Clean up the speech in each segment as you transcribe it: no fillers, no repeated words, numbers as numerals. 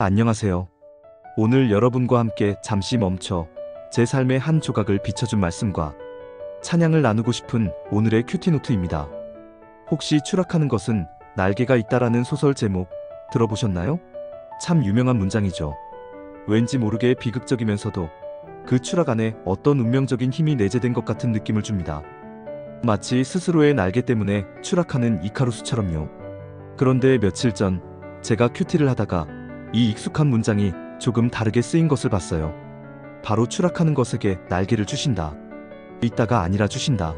안녕하세요. 오늘 여러분과 함께 잠시 멈춰 제 삶의 한 조각을 비춰준 말씀과 찬양을 나누고 싶은 오늘의 큐티노트입니다. 혹시 추락하는 것은 날개가 있다라는 소설 제목 들어보셨나요? 참 유명한 문장이죠. 왠지 모르게 비극적이면서도 그 추락 안에 어떤 운명적인 힘이 내재된 것 같은 느낌을 줍니다. 마치 스스로의 날개 때문에 추락하는 이카루스처럼요. 그런데 며칠 전 제가 큐티를 하다가 이 익숙한 문장이 조금 다르게 쓰인 것을 봤어요. 바로 추락하는 것에게 날개를 주신다. 있다가 아니라 주신다.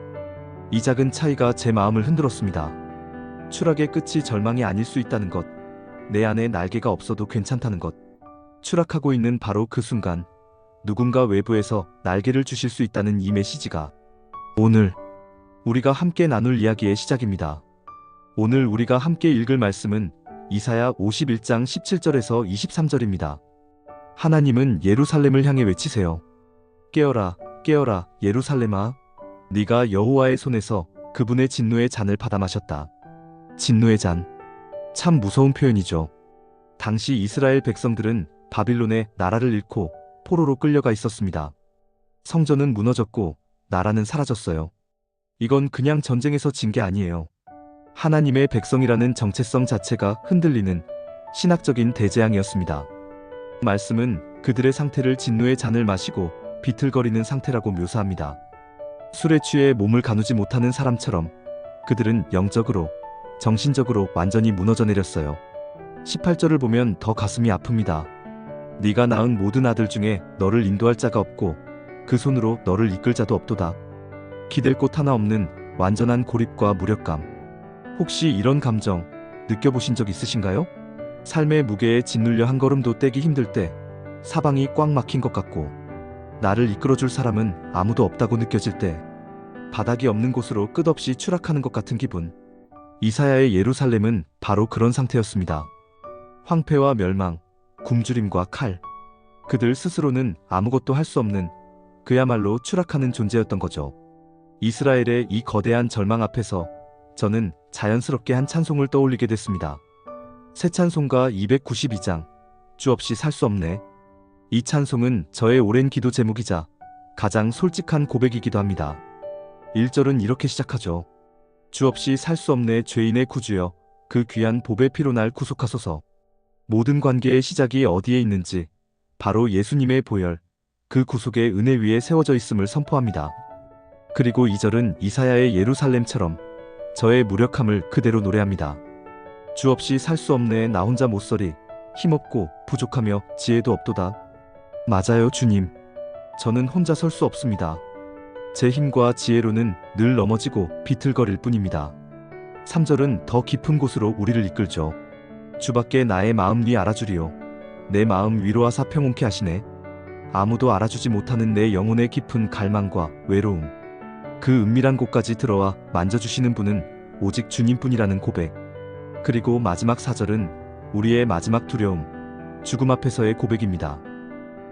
이 작은 차이가 제 마음을 흔들었습니다. 추락의 끝이 절망이 아닐 수 있다는 것, 내 안에 날개가 없어도 괜찮다는 것, 추락하고 있는 바로 그 순간 누군가 외부에서 날개를 주실 수 있다는 이 메시지가 오늘 우리가 함께 나눌 이야기의 시작입니다. 오늘 우리가 함께 읽을 말씀은 이사야 51장 17절에서 23절입니다. 하나님은 예루살렘을 향해 외치세요. 깨어라, 깨어라, 예루살렘아. 네가 여호와의 손에서 그분의 진노의 잔을 받아 마셨다. 진노의 잔. 참 무서운 표현이죠. 당시 이스라엘 백성들은 바빌론의 나라를 잃고 포로로 끌려가 있었습니다. 성전은 무너졌고 나라는 사라졌어요. 이건 그냥 전쟁에서 진 게 아니에요. 하나님의 백성이라는 정체성 자체가 흔들리는 신학적인 대재앙이었습니다. 말씀은 그들의 상태를 진노의 잔을 마시고 비틀거리는 상태라고 묘사합니다. 술에 취해 몸을 가누지 못하는 사람처럼 그들은 영적으로, 정신적으로 완전히 무너져 내렸어요. 18절을 보면 더 가슴이 아픕니다. 네가 낳은 모든 아들 중에 너를 인도할 자가 없고 그 손으로 너를 이끌 자도 없도다. 기댈 곳 하나 없는 완전한 고립과 무력감. 혹시 이런 감정 느껴보신 적 있으신가요? 삶의 무게에 짓눌려 한 걸음도 떼기 힘들 때 사방이 꽉 막힌 것 같고 나를 이끌어줄 사람은 아무도 없다고 느껴질 때 바닥이 없는 곳으로 끝없이 추락하는 것 같은 기분. 이사야의 예루살렘은 바로 그런 상태였습니다. 황폐와 멸망, 굶주림과 칼. 그들 스스로는 아무것도 할 수 없는 그야말로 추락하는 존재였던 거죠. 이스라엘의 이 거대한 절망 앞에서 저는 자연스럽게 한 찬송을 떠올리게 됐습니다. 새 찬송가 292장, 주 없이 살 수 없네. 이 찬송은 저의 오랜 기도 제목이자 가장 솔직한 고백이기도 합니다. 1절은 이렇게 시작하죠. 주 없이 살 수 없네 죄인의 구주여, 그 귀한 보배 피로 날 구속하소서. 모든 관계의 시작이 어디에 있는지 바로 예수님의 보혈, 그 구속의 은혜 위에 세워져 있음을 선포합니다. 그리고 2절은 이사야의 예루살렘처럼 저의 무력함을 그대로 노래합니다. 주 없이 살 수 없네 나 혼자 못서리, 힘없고 부족하며 지혜도 없도다. 맞아요 주님. 저는 혼자 설 수 없습니다. 제 힘과 지혜로는 늘 넘어지고 비틀거릴 뿐입니다. 3절은 더 깊은 곳으로 우리를 이끌죠. 주밖에 나의 마음 니 알아주리요. 내 마음 위로하사 평온케 하시네. 아무도 알아주지 못하는 내 영혼의 깊은 갈망과 외로움. 그 은밀한 곳까지 들어와 만져주시는 분은 오직 주님뿐이라는 고백. 그리고 마지막 4절은 우리의 마지막 두려움, 죽음 앞에서의 고백입니다.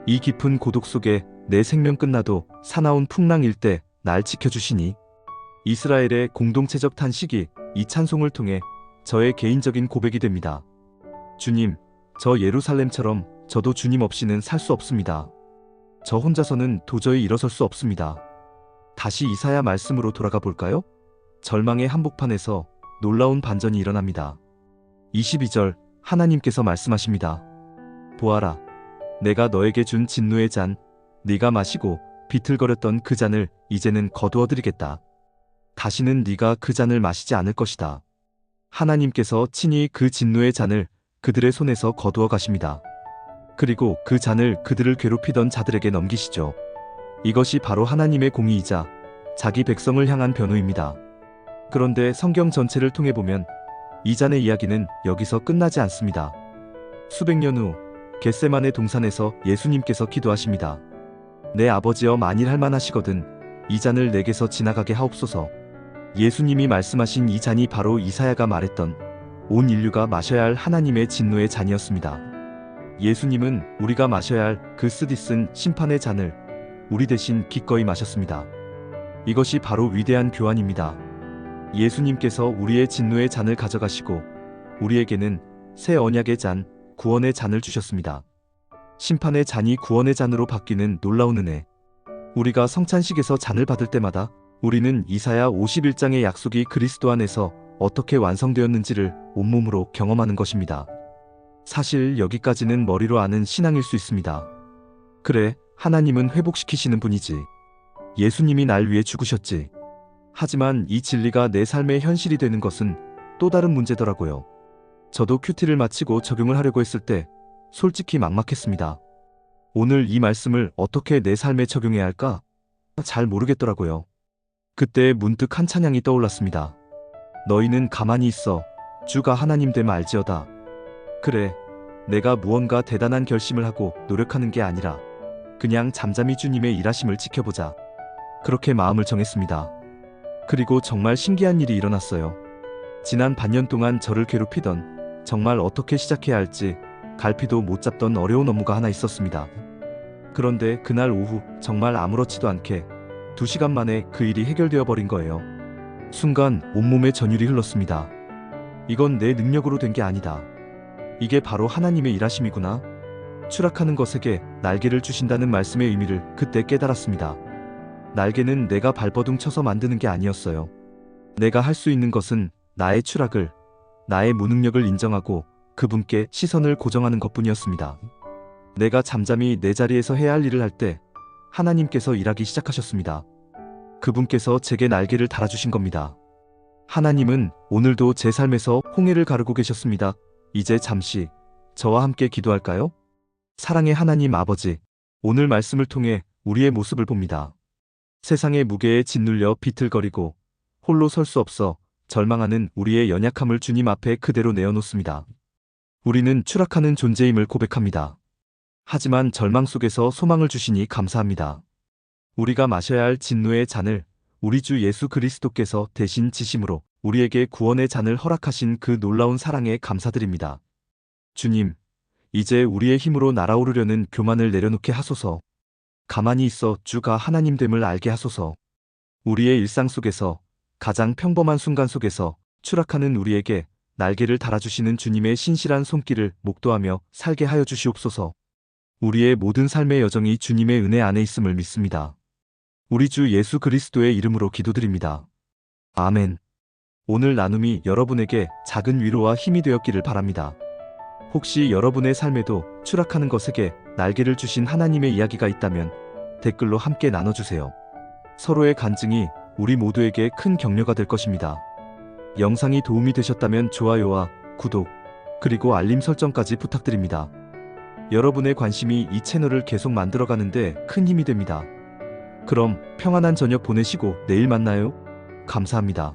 이 깊은 고독 속에 내 생명 끝나도 사나운 풍랑일 때 날 지켜주시니. 이스라엘의 공동체적 탄식이 이 찬송을 통해 저의 개인적인 고백이 됩니다. 주님, 저 예루살렘처럼 저도 주님 없이는 살 수 없습니다. 저 혼자서는 도저히 일어설 수 없습니다. 다시 이사야 말씀으로 돌아가 볼까요? 절망의 한복판에서 놀라운 반전이 일어납니다. 22절 하나님께서 말씀하십니다. 보아라, 내가 너에게 준 진노의 잔, 네가 마시고 비틀거렸던 그 잔을 이제는 거두어드리겠다. 다시는 네가 그 잔을 마시지 않을 것이다. 하나님께서 친히 그 진노의 잔을 그들의 손에서 거두어 가십니다. 그리고 그 잔을 그들을 괴롭히던 자들에게 넘기시죠. 이것이 바로 하나님의 공의이자 자기 백성을 향한 변호입니다. 그런데 성경 전체를 통해 보면 이 잔의 이야기는 여기서 끝나지 않습니다. 수백 년 후 겟세마네 동산에서 예수님께서 기도하십니다. 내 아버지여 만일 할만하시거든 이 잔을 내게서 지나가게 하옵소서. 예수님이 말씀하신 이 잔이 바로 이사야가 말했던 온 인류가 마셔야 할 하나님의 진노의 잔이었습니다. 예수님은 우리가 마셔야 할 그 쓰디쓴 심판의 잔을 우리 대신 기꺼이 마셨습니다. 이것이 바로 위대한 교환입니다. 예수님께서 우리의 진노의 잔을 가져가시고 우리에게는 새 언약의 잔, 구원의 잔을 주셨습니다. 심판의 잔이 구원의 잔으로 바뀌는 놀라운 은혜. 우리가 성찬식에서 잔을 받을 때마다 우리는 이사야 51장의 약속이 그리스도 안에서 어떻게 완성되었는지를 온몸으로 경험하는 것입니다. 사실 여기까지는 머리로 아는 신앙일 수 있습니다. 그래, 하나님은 회복시키시는 분이지. 예수님이 날 위해 죽으셨지. 하지만 이 진리가 내 삶의 현실이 되는 것은 또 다른 문제더라고요. 저도 큐티를 마치고 적용을 하려고 했을 때 솔직히 막막했습니다. 오늘 이 말씀을 어떻게 내 삶에 적용해야 할까? 잘 모르겠더라고요. 그때 문득 한 찬양이 떠올랐습니다. 너희는 가만히 있어 주가 하나님 됨 알지어다. 그래, 내가 무언가 대단한 결심을 하고 노력하는 게 아니라 그냥 잠잠히 주님의 일하심을 지켜보자. 그렇게 마음을 정했습니다. 그리고 정말 신기한 일이 일어났어요. 지난 반년 동안 저를 괴롭히던, 정말 어떻게 시작해야 할지 갈피도 못 잡던 어려운 업무가 하나 있었습니다. 그런데 그날 오후 정말 아무렇지도 않게 2시간 만에 그 일이 해결되어 버린 거예요. 순간 온몸에 전율이 흘렀습니다. 이건 내 능력으로 된 게 아니다. 이게 바로 하나님의 일하심이구나. 추락하는 것에게 날개를 주신다는 말씀의 의미를 그때 깨달았습니다. 날개는 내가 발버둥 쳐서 만드는 게 아니었어요. 내가 할 수 있는 것은 나의 추락을, 나의 무능력을 인정하고 그분께 시선을 고정하는 것뿐이었습니다. 내가 잠잠히 내 자리에서 해야 할 일을 할 때 하나님께서 일하기 시작하셨습니다. 그분께서 제게 날개를 달아주신 겁니다. 하나님은 오늘도 제 삶에서 홍해를 가르고 계셨습니다. 이제 잠시 저와 함께 기도할까요? 사랑의 하나님 아버지, 오늘 말씀을 통해 우리의 모습을 봅니다. 세상의 무게에 짓눌려 비틀거리고 홀로 설 수 없어 절망하는 우리의 연약함을 주님 앞에 그대로 내어놓습니다. 우리는 추락하는 존재임을 고백합니다. 하지만 절망 속에서 소망을 주시니 감사합니다. 우리가 마셔야 할 진노의 잔을 우리 주 예수 그리스도께서 대신 지심으로 우리에게 구원의 잔을 허락하신 그 놀라운 사랑에 감사드립니다. 주님, 이제 우리의 힘으로 날아오르려는 교만을 내려놓게 하소서. 가만히 있어 주가 하나님됨을 알게 하소서. 우리의 일상 속에서, 가장 평범한 순간 속에서 추락하는 우리에게 날개를 달아주시는 주님의 신실한 손길을 목도하며 살게 하여 주시옵소서. 우리의 모든 삶의 여정이 주님의 은혜 안에 있음을 믿습니다. 우리 주 예수 그리스도의 이름으로 기도드립니다. 아멘. 오늘 나눔이 여러분에게 작은 위로와 힘이 되었기를 바랍니다. 혹시 여러분의 삶에도 추락하는 것에게 날개를 주신 하나님의 이야기가 있다면 댓글로 함께 나눠주세요. 서로의 간증이 우리 모두에게 큰 격려가 될 것입니다. 영상이 도움이 되셨다면 좋아요와 구독, 그리고 알림 설정까지 부탁드립니다. 여러분의 관심이 이 채널을 계속 만들어가는데 큰 힘이 됩니다. 그럼 평안한 저녁 보내시고 내일 만나요. 감사합니다.